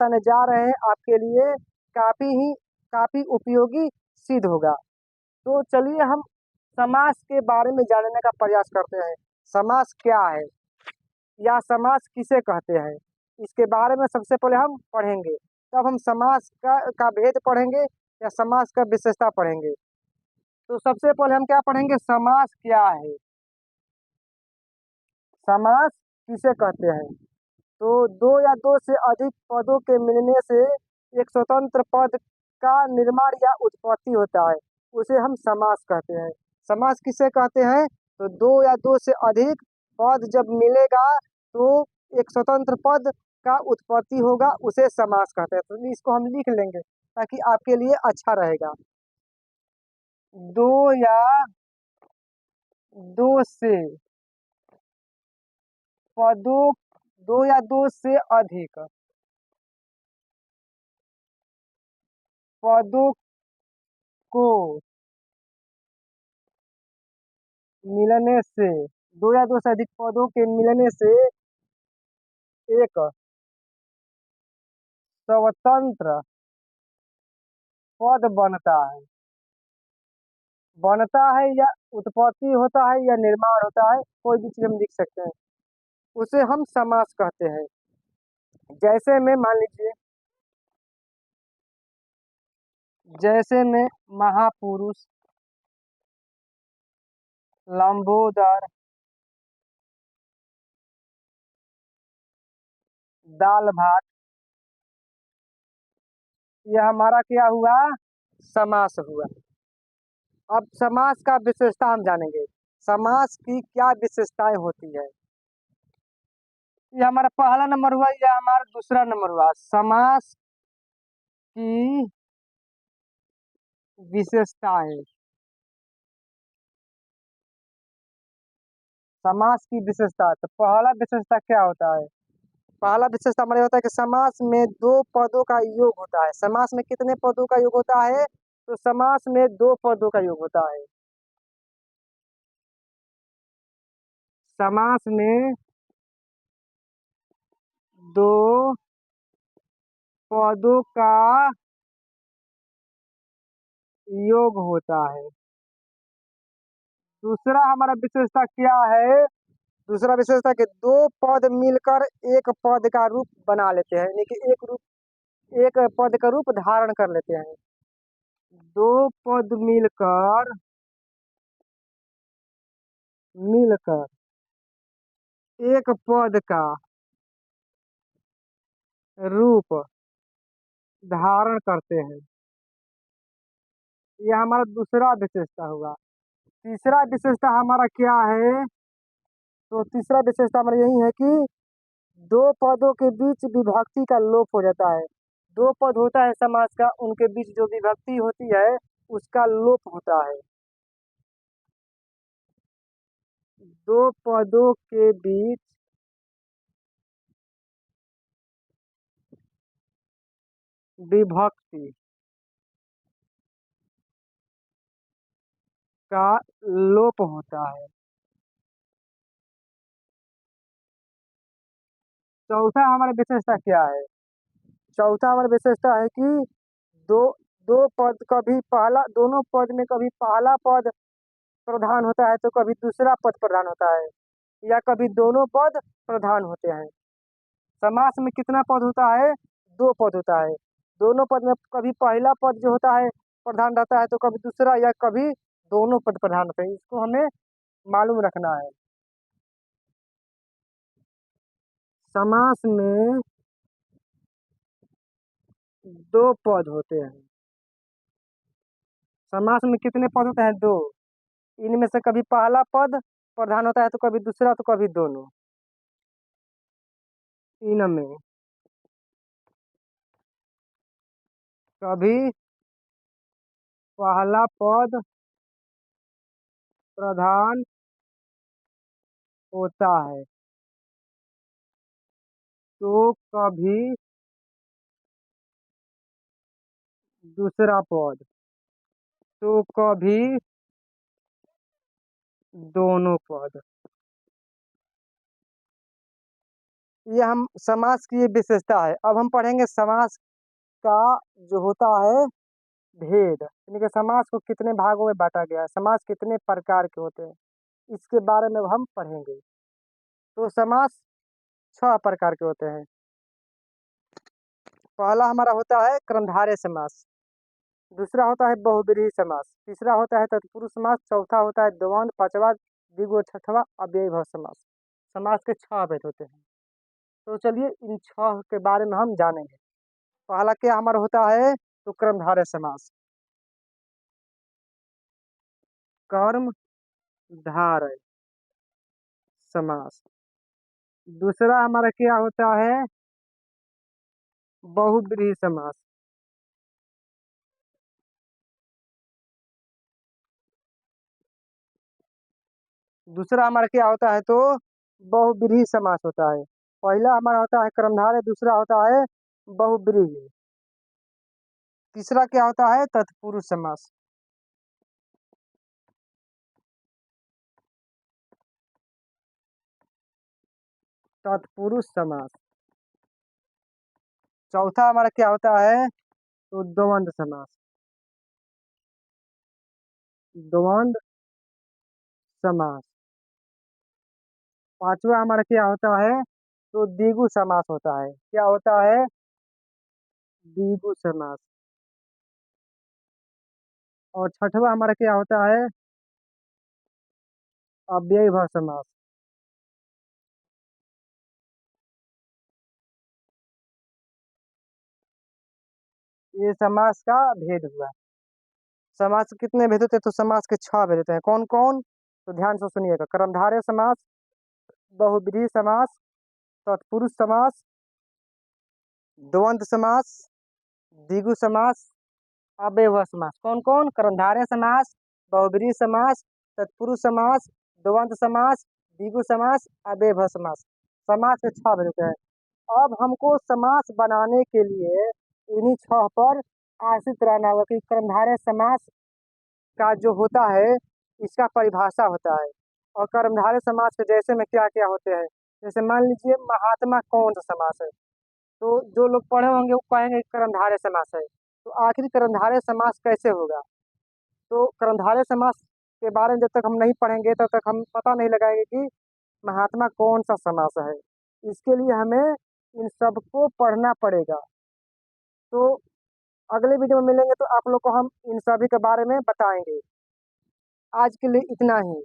बताने जा रहे हैं आपके लिए काफ़ी उपयोगी सिद्ध होगा। तो चलिए हम समास के बारे में जानने का प्रयास करते हैं। समास क्या है या समास किसे कहते हैं, इसके बारे में सबसे पहले हम पढ़ेंगे। तब हम समास का भेद पढ़ेंगे या समास का विशेषता पढ़ेंगे। तो सबसे पहले हम क्या पढ़ेंगे, समास क्या है। समास किसे कहते हैं, तो दो या दो से अधिक पदों के मिलने से एक स्वतंत्र पद का निर्माण या उत्पत्ति होता है, उसे हम समास कहते हैं। समास किसे कहते हैं, तो दो या दो से अधिक पद जब मिलेगा तो एक स्वतंत्र पद का उत्पत्ति होगा, उसे समास कहते हैं। तो इसको हम लिख लेंगे ताकि आपके लिए अच्छा रहेगा। दो या दो से पदों, दो या दो से अधिक पदों को मिलने से, दो या दो से अधिक पदों के मिलने से एक स्वतंत्र पद बनता है या उत्पत्ति होता है या निर्माण होता है, कोई भी चीज हम लिख सकते हैं, उसे हम समास कहते हैं। जैसे में मान लीजिए, जैसे में महापुरुष, लंबोदर, दाल भात, यह हमारा क्या हुआ, समास हुआ। अब समास का विशेषता हम जानेंगे, समास की क्या विशेषताएं होती है। ये हमारा पहला नंबर हुआ या हमारा दूसरा नंबर हुआ, समास की विशेषताएं। समास की विशेषता, तो पहला विशेषता क्या होता है, पहला विशेषता हमारे होता है कि समास में दो पदों का योग होता है। समास में कितने पदों का योग होता है, तो समास में दो पदों का योग होता है। समास में दो पदों का योग होता है। दूसरा हमारा विशेषता क्या है, दूसरा विशेषता कि दो पद मिलकर एक पद का रूप बना लेते हैं, यानी कि एक पद का रूप धारण कर लेते हैं। दो पद मिलकर एक पद का रूप धारण करते हैं, यह हमारा दूसरा विशेषता हुआ। तीसरा विशेषता हमारा क्या है, तो तीसरा विशेषता हमारा यही है कि दो पदों के बीच विभक्ति का लोप हो जाता है। दो पद होता है समास का, उनके बीच जो विभक्ति होती है उसका लोप होता है। दो पदों के बीच विभक्ति का लोप होता है। चौथा हमारा विशेषता क्या है, चौथा हमारा विशेषता है कि दो दो पद कभी पहला, दोनों पद में कभी पहला पद प्रधान होता है तो कभी दूसरा पद प्रधान होता है, या कभी दोनों पद प्रधान होते हैं। समास में कितना पद होता है, दो पद होता है। दोनों पद में कभी पहला पद जो होता है प्रधान रहता है तो कभी दूसरा, या कभी दोनों पद प्रधान होते हैं, इसको हमें मालूम रखना है। समास में दो पद होते हैं। समास में कितने पद होते हैं, दो। इनमें से कभी पहला पद प्रधान होता है तो कभी दूसरा तो कभी दोनों। इनमें कभी पहला पद प्रधान होता है तो कभी दूसरा पद, तो कभी दोनों पद। ये हम समास की ये विशेषता है। अब हम पढ़ेंगे समास का जो होता है भेद, यानी कि समास को कितने भागों में बांटा गया है, समास कितने प्रकार के होते हैं, इसके बारे में अब हम पढ़ेंगे। तो समास 6 प्रकार के होते हैं। पहला हमारा होता है कर्मधारय समास, दूसरा होता है बहुब्रीहि समास, तीसरा होता है तत्पुरुष समास, चौथा होता है द्वंद्व, पांचवा द्विगु, छठवां अव्ययीभाव समास। समास के 6 भेद होते हैं। तो चलिए इन 6 के बारे में हम जानेंगे। पहला क्या हमारा होता है, तो कर्मधारय समास, कर्म धारय समास। दूसरा हमारा क्या होता है, बहुब्रीहि समास। दूसरा हमारा क्या होता है, तो बहुब्रीहि समास होता है। पहला हमारा होता है कर्मधारय, दूसरा होता है बहुब्रीहि, तीसरा क्या होता है तत्पुरुष समास। तत्पुरुष समास। चौथा हमारा क्या होता है, तो द्वंद्व समास। द्वंद्व समास। पांचवा हमारा क्या होता है, तो द्विगु समास होता है। क्या होता है, द्विगु समास। और छठवा हमारा क्या होता है, अव्ययीभाव समास। ये समास का भेद हुआ। समास के कितने भेद होते हैं, तो समास के 6 भेद होते हैं। कौन कौन, तो ध्यान से सुनिएगा। कर्मधारय समास, बहुब्रीहि समास, तत्पुरुष समास, द्वंद्व समास, द्विगु समास, अव्ययीभाव समास। कौन कौन, कर्मधारय समास, बहुब्रीहि समास, तत्पुरुष समास, द्वंद्व समास, द्विगु समास, अव्ययीभाव समास। समास के 6 भेद होते हैं। अब हमको समास बनाने के लिए इन्हीं 6 पर आश्रित रहना होगा कि कर्मधारय समास का जो होता है इसका परिभाषा होता है, और कर्मधारय समास के जैसे में क्या क्या होते हैं। जैसे मान लीजिए महात्मा कौन सा समास है, तो जो लोग पढ़े होंगे वो कहेंगे कर्मधारय समास है। तो आखिर कर्मधारय समास कैसे होगा, तो कर्मधारय समास के बारे में जब तक हम नहीं पढ़ेंगे तब तक हम पता नहीं लगाएंगे कि महात्मा कौन सा समास है। इसके लिए हमें इन सबको पढ़ना पड़ेगा। तो अगले वीडियो में मिलेंगे तो आप लोग को हम इन सभी के बारे में बताएंगे। आज के लिए इतना ही।